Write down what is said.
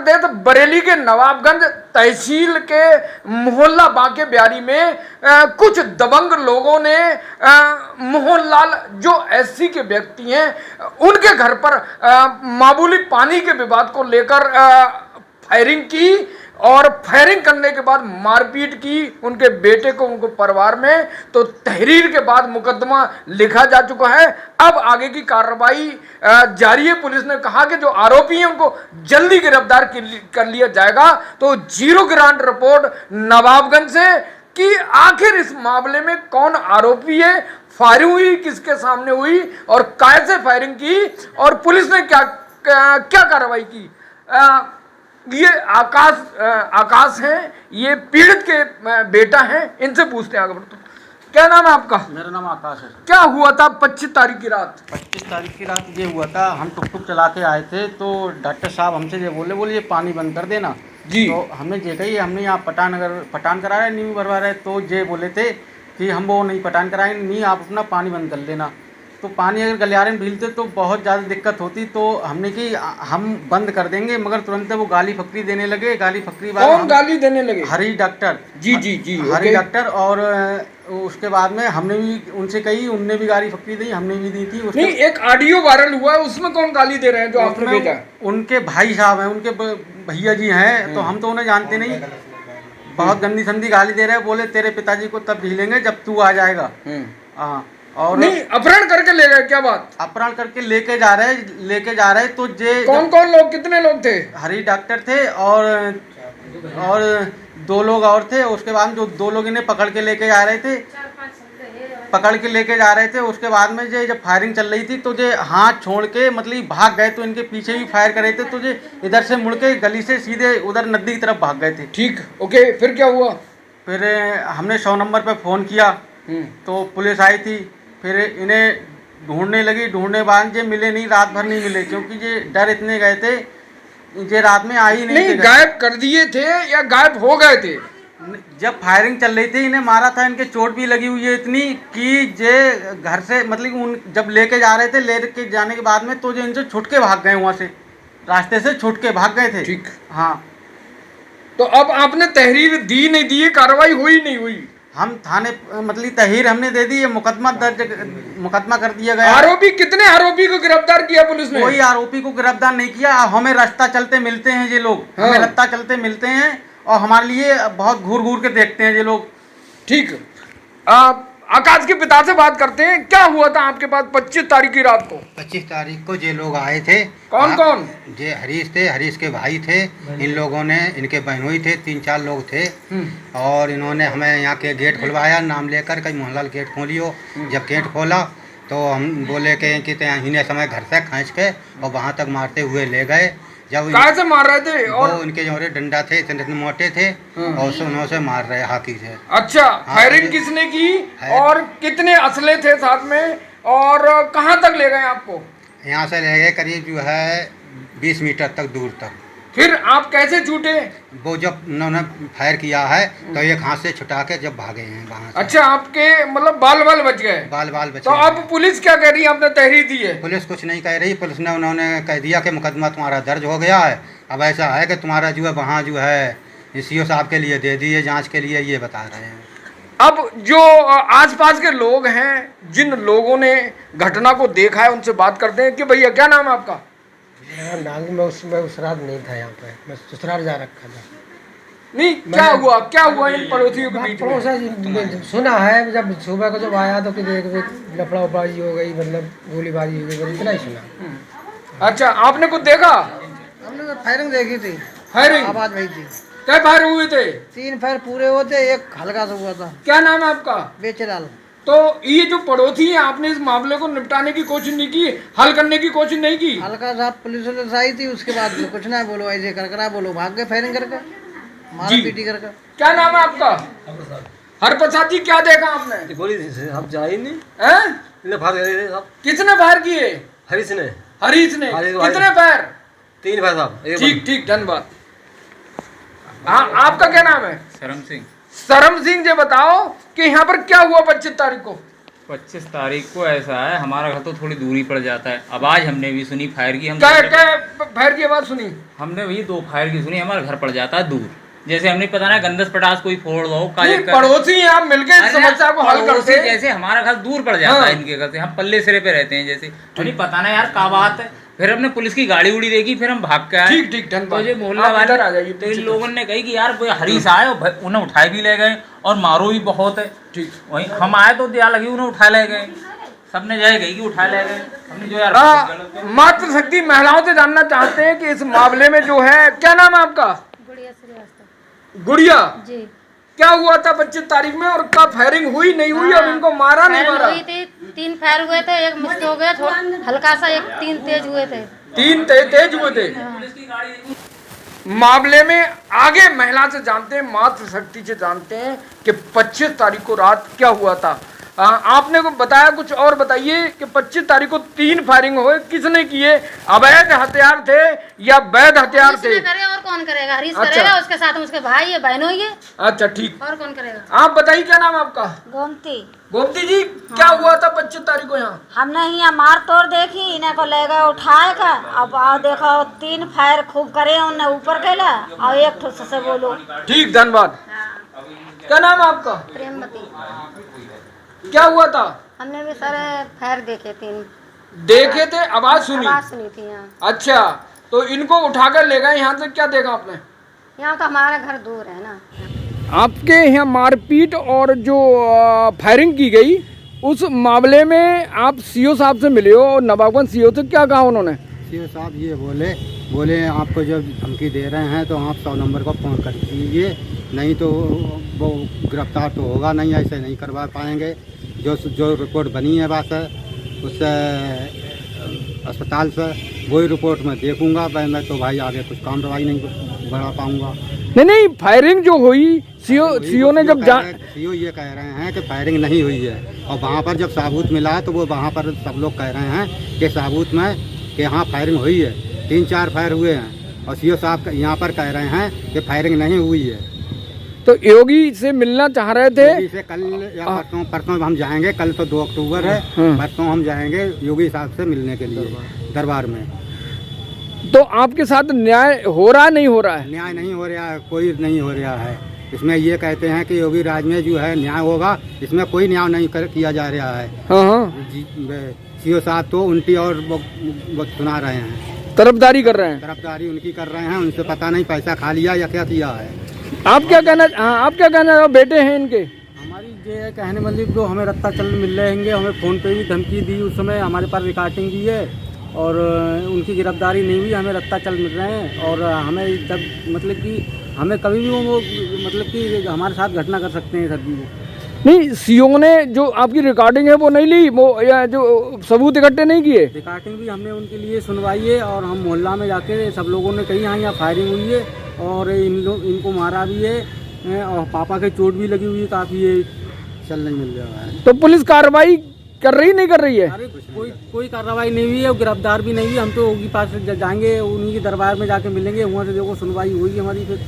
दें तो बरेली के नवाबगंज तहसील के मोहल्ला बांके ब्यारी में कुछ दबंग लोगों ने मोहनलाल जो एससी के व्यक्ति हैं उनके घर पर मामूली पानी के विवाद को लेकर फायरिंग की और फायरिंग करने के बाद मारपीट की उनके बेटे को, उनको परिवार में। तो तहरीर के बाद मुकदमा लिखा जा चुका है। अब आगे की कार्रवाई जारी है। पुलिस ने कहा कि जो आरोपी हैं उनको जल्दी गिरफ्तार कर लिया जाएगा। तो जीरो ग्रांट रिपोर्ट नवाबगंज से कि आखिर इस मामले में कौन आरोपी है, फायरिंग हुई किसके सामने हुई और कैसे फायरिंग की और पुलिस ने क्या कार्रवाई की। ये आकाश हैं, ये पीड़ित के बेटा हैं, इनसे पूछते हैं आगे बढ़ते। क्या नाम है आपका? मेरा नाम आकाश है। क्या हुआ था 25 तारीख की रात? 25 तारीख की रात ये हुआ था, हम टुक चला के आए थे तो डॉक्टर साहब हमसे ये बोले ये पानी बंद कर देना जी। तो हमने ये कही हमने यहाँ पटान करा रहे नींव भरवा रहे तो ये बोले थे कि हम वो नहीं पटान कराएंगे, नहीं आप अपना पानी बंद कर देना। तो पानी अगर गलियारे में भीलते तो बहुत ज़्यादा दिक्कत होती। तो हमने कि हम बंद कर देंगे, मगर तुरंत वो गाली फकरी देने लगे। गाली फकरी कौन गाली देने लगे? हरी डॉक्टर। जी जी जी, हरी डॉक्टर। और उसके बाद में हमने भी उनसे कही, उनने भी गाली फकरी दी, हमने भी दी थी। नहीं, एक ऑडियो वायरल हुआ है, उसमें कौन गाली दे रहे हैं जो आपने भेजा? उनके भाई साहब हैं, उनके भैया जी हैं, तो हम तो उन्हें जानते नहीं। बहुत गंदी संदी गाली दे रहे हैं, बोले तेरे पिताजी को तब झीलेंगे जब तू आ जाएगा। हाँ। और नहीं, अपहरण करके ले गए? क्या बात? अपहरण करके लेके जा रहे तो जे कौन लोग, कितने लोग थे? हरी डॉक्टर थे और 2 लोग और थे। उसके बाद जो 2 लोग इन्हें पकड़ के लेके जा रहे थे, उसके बाद में जब फायरिंग चल रही थी तो जे हाथ छोड़ के मतलब भाग गए। तो इनके पीछे भी फायर कर रहे थे तो जे इधर से मुड़ के गली से सीधे उधर नदी की तरफ भाग गए थे। ठीक, ओके। फिर क्या हुआ? फिर हमने 100 नंबर पे फ़ोन किया तो पुलिस आई थी। फिर इन्हें ढूंढने बाद जे मिले नहीं, रात भर नहीं मिले, क्योंकि ये डर इतने गए थे जे रात में आ ही नहीं। गायब कर दिए थे या गायब हो गए थे? जब फायरिंग चल रही थी इन्हें मारा था, इनके चोट भी लगी हुई है इतनी कि जे घर से मतलब जब लेके जा रहे थे, लेके जाने के बाद में तो जो इनसे छुट के भाग गए, वहाँ से रास्ते से छुट के भाग गए थे। ठीक। हाँ। तो अब आपने तहरीर दी नहीं दी, कार्रवाई हुई नहीं हुई? हम थाने मतलब तहरीर हमने दे दी है, मुकदमा कर दिया गया। आरोपी, कितने आरोपी को गिरफ्तार किया पुलिस ने? कोई आरोपी को गिरफ्तार नहीं किया। हमें रास्ता चलते मिलते हैं ये लोग। हाँ। हमें रास्ता चलते मिलते हैं और हमारे लिए बहुत घूर के देखते हैं ये लोग। ठीक। आकाश के पिता से बात करते हैं। क्या हुआ था आपके पास 25 तारीख की रात को? 25 तारीख को ये लोग आए थे। कौन? ये हरीश थे, हरीश के भाई थे। इन लोगों ने, इनके बहनोई थे, 3-4 लोग थे। और इन्होंने हमें यहाँ के गेट खुलवाया, नाम लेकर कई मोहनलाल गेट खोलियो। जब गेट खोला तो हम बोले कि इन्हें समय घर से खींच के और वहाँ तक मारते हुए ले गए। जब कैसे मार रहे थे? और वो उनके जो डंडा थे इतने मोटे थे और उन्होंने मार रहे हाथी से। अच्छा। फायरिंग किसने की और कितने असले थे साथ में और कहाँ तक ले गए आपको? यहाँ से ले गए करीब जो है 20 मीटर तक दूर तक। फिर आप कैसे छूटे? वो जब उन्होंने फायर किया है तो एक हाथ से छुटा के जब भागे हैं वहाँ से। अच्छा, आपके मतलब बाल बच गए? बाल बचे। तो अब पुलिस क्या कह रही है? आपने तहरीर दी है? पुलिस कुछ नहीं कह रही। पुलिस ने उन्होंने कह दिया कि मुकदमा तुम्हारा दर्ज हो गया है। अब ऐसा है कि तुम्हारा जो है वहाँ जो है सीओ साहब के लिए दे दिए, जांच के लिए, ये बता रहे हैं। अब जो आसपास के लोग हैं, जिन लोगों ने घटना को देखा है, उनसे बात करते हैं कि भैया क्या नाम है आपका? मैं उस रात नहीं था यहाँ पे, मैं ससुराल जा रखा था। नहीं, क्या हुआ इन पड़ोसियों के बीच में? सुना है जब सुबह को जब आया तो कि लफड़ा उफड़ाई हो गई, मतलब गोलीबारी हो गई, इतना ही सुना। अच्छा, आपने कुछ देखा? हमने तो फायरिंग देखी थी, फायरिंग आवाज आई थी। क्या फायर हुए थे? 3 फायर पूरे हुए, एक हल्का सा हुआ था। क्या नाम है आपका? बेचेलाल। तो ये जो पड़ोसी है, आपने इस मामले को निपटाने की कोशिश नहीं की, हल करने की कोशिश नहीं की? हल्का साहब पुलिस आई थी, उसके बाद कुछ ना बोलो, ऐसे कर बोलो, भाग गए फायरिंग करके, मारा पीटी करके। क्या नाम है आपका? हर प्रसाद जी, क्या देखा आपने? गोली हम जा ही नहीं है? फायर किसने फायर किए? हरीश ने। कितने फायर? 3 फायर साहब। ठीक, धन्यवाद। हाँ, आपका क्या नाम है? सरम सिंह। सरम सिंह जी, बताओ कि यहाँ पर क्या हुआ 25 तारीख को? 25 तारीख को ऐसा है, हमारा घर तो थोड़ी दूरी पड़ जाता है। आवाज़ हमने भी सुनी फायर की। हम क्या फायर की आवाज सुनी? हमने वही 2 फायर की सुनी। हमारा घर पड़ जाता है दूर, जैसे हमने पता ना गंदस पटास कोई फोड़ दो पड़ोसी हैं आप मिलके इस समस्या को हल करते हैं। जैसे हमारा घर दूर पड़ जाता है इनके घर से, हम पल्ले सिरे पे रहते हैं जैसे, नहीं पता ना यार क्या बात है। फिर हमने पुलिस की गाड़ी उड़ी देखी, फिर हम भाग के आए। ठीक ठीक तो ये मोहल्ला वाले तो इन लोगों ने कही कि यार हरीश आए, उन्हें उठाए भी ले गए और मारो भी बहुत है। ठीक, वही हम आए तो दिया लगी, उन्हें उठा ले गए, सबने जाए गई कि उठा ले गए। हमने जो यार मातृशक्ति महिलाओं से जानना चाहते हैं कि इस मामले में जो है, क्या नाम है आपका? गुड़िया श्रीवास्तव गुड़िया जी। क्या हुआ था 25 तारीख में और क्या फायरिंग हुई नहीं हुई और इनको मारा नहीं मारा? हुई थी, 3 फायर हुए थे, एक मिस हो गया थोड़ा हल्का सा, एक 3 तेज हुए थे। 3 तेज हुए थे। मामले में आगे महिला से जानते हैं, मातृशक्ति से जानते हैं कि 25 तारीख को रात क्या हुआ था। आपने को बताया कुछ और बताइए कि 25 तारीख को 3 फायरिंग हुए, किसने किए? अवैध हथियार थे या वैध हथियार थे? करे और कौन करेगा? हरीश करेगा, उसके साथ उसके भाई है, बहनों ही है। अच्छा ठीक, और कौन करेगा? आप बताइए क्या नाम है आपका? गोमती। गोमती जी, क्या हुआ था 25 तारीख को यहाँ? हमने यहाँ मार तोड़ देखी, इन्हें को ले गए उठाए का। अब आओ देखो 3 फायर खूब करे, उन्हें ऊपर कैला और एक ठोस से बोलो। ठीक, धन्यवाद। क्या नाम है आपका? प्रेमवती। क्या हुआ था? हमने भी सारे फायर देखे, 3 देखे थे, आवाज सुनी? आवाज सुनी थी यहाँ। अच्छा, तो इनको उठाकर ले गए यहाँ से, क्या देखा आपने? यहाँ तो हमारा घर दूर है ना। आपके यहाँ मारपीट और जो फायरिंग की गई, उस मामले में आप सीओ साहब से मिले हो और नवाबगंज सीओ से क्या कहा उन्होंने? सीओ साहब ये बोले आपको जब धमकी दे रहे हैं तो आप 100 नंबर को फ़ोन कर दीजिए, नहीं तो वो गिरफ्तार तो होगा नहीं, ऐसे नहीं करवा पाएंगे। जो रिपोर्ट बनी है बात है उससे अस्पताल से, वही रिपोर्ट मैं देखूंगा। मैं तो भाई आगे कुछ कार्रवाई नहीं बढ़ा पाऊंगा। नहीं, फायरिंग जो हुई, सीओ ने जब सीओ ये कह रहे हैं कि फायरिंग नहीं हुई है, और वहाँ पर जब साबूत मिला तो वो वहाँ पर सब लोग कह रहे हैं कि साबूत में कि हाँ फायरिंग हुई है, 3-4 फायर हुए हैं, और सीओ साहब यहाँ पर कह रहे हैं कि फायरिंग नहीं हुई है। तो योगी से मिलना चाह रहे थे? योगी से कल या परसों हम जाएंगे, कल तो 2 अक्टूबर है, परसों हम जाएंगे योगी साहब से मिलने के लिए दरबार में। तो आपके साथ न्याय हो रहा नहीं हो रहा है? न्याय नहीं हो रहा है, कोई नहीं हो रहा है। इसमें ये कहते हैं कि योगी राज में जो है न्याय होगा, इसमें कोई न्याय नहीं किया जा रहा है। सीओ साहब तो उनकी और वो सुना रहे हैं, तरफदारी कर रहे हैं। तरफदारी उनकी कर रहे हैं, उनसे पता नहीं पैसा खा लिया या क्या किया है। आप क्या कहना बेटे हैं इनके? हमारी ये कहने मतलब जो हमें रत्ता चल मिल रहेंगे, हमें फ़ोन पे भी धमकी दी, उस समय हमारे पास रिकॉर्डिंग भी है, और उनकी गिरफ्तारी नहीं हुई, हमें रत्ता चल मिल रहे हैं। और हमें जब मतलब कि हमें कभी भी वो मतलब कि हमारे साथ घटना कर सकते हैं सर जी। वो नहीं, सीओ ने जो आपकी रिकॉर्डिंग है वो नहीं ली, वो या जो सबूत इकट्ठे नहीं किए? रिकॉर्डिंग भी हमने उनके लिए सुनवाई है, और हम मोहल्ला में जाके सब लोगों ने कही हाँ यहाँ फायरिंग हुई है और इनको मारा भी है, और पापा के चोट भी लगी हुई है काफ़ी, है चल नहीं मिल रहा है। तो पुलिस कार्रवाई कर रही नहीं कर रही है? अरे कोई कार्रवाई नहीं हुई है, और गिरफ्तार भी नहीं हुई। हम तो उनके पास जाएंगे, उन्हीं के दरबार में जाके मिलेंगे, वहाँ से देखो सुनवाई हुई हमारी फिर